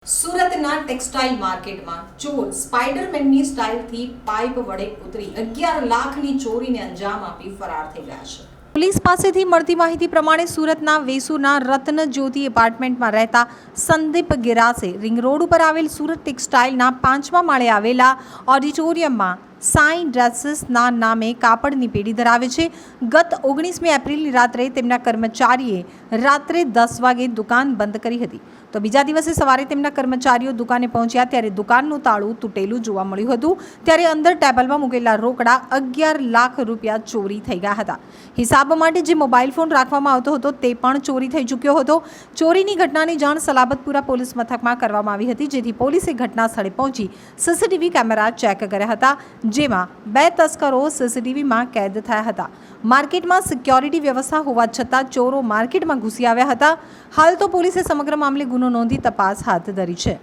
સુરતના ટેક્સટાઇલ માર્કેટમાં ચોર સ્પાઈડરમેનની સ્ટાઇલથી પાઇપ વડે ઉતરી 11 લાખની ચોરીને અંજામ આપી ફરાર થઈ ગયા છે. પોલીસ પાસેથી મળતી માહિતી પ્રમાણે સુરતના વેસુના રત્ન જ્યોતિ એપાર્ટમેન્ટમાં રહેતા સંદીપ ગિરાસે રિંગ રોડ ઉપર આવેલ સુરત ટેક્સટાઇલના 5મા માળે આવેલા ઓડિટોરિયમમાં સાઈ ડ્રેસીસના નામે કાપડની પેઢી ધરાવે છે. ગત 19મી એપ્રિલની રાત્રે તેમના કર્મચારીએ રાત્રે 10 વાગે દુકાન બંધ કરી હતી. તો બીજા દિવસે સવારે તેમના કર્મચારીઓ દુકાને પહોંચ્યા ત્યારે દુકાનનું તાળું તૂટેલું જોવા મળ્યું હતું. ત્યારે અંદર ટેબલમાં મૂકેલા રોકડા 11 લાખ રૂપિયા ચોરી થઈ ગયા હતા. હિસાબ માટે જે મોબાઈલ ફોન રાખવામાં આવતો હતો તે પણ ચોરી થઈ ચૂક્યો હતો. ચોરીની ઘટનાની જાણ સલાબતપુરા પોલીસ મથકમાં કરવામાં આવી હતી, જેથી પોલીસે ઘટના સ્થળે પહોંચી સીસીટીવી કેમેરા ચેક કર્યા હતા, જેમાં 2 તસ્કરો સીસીટીવીમાં કેદ થયા હતા. માર્કેટમાં સિક્યોરિટી વ્યવસ્થા હોવા છતાં ચોરો માર્કેટમાં ઘૂસી આવ્યા હતા. હાલ તો પોલીસે સમગ્ર મામલે ગુનો નોંધી તપાસ હાથ ધરી છે.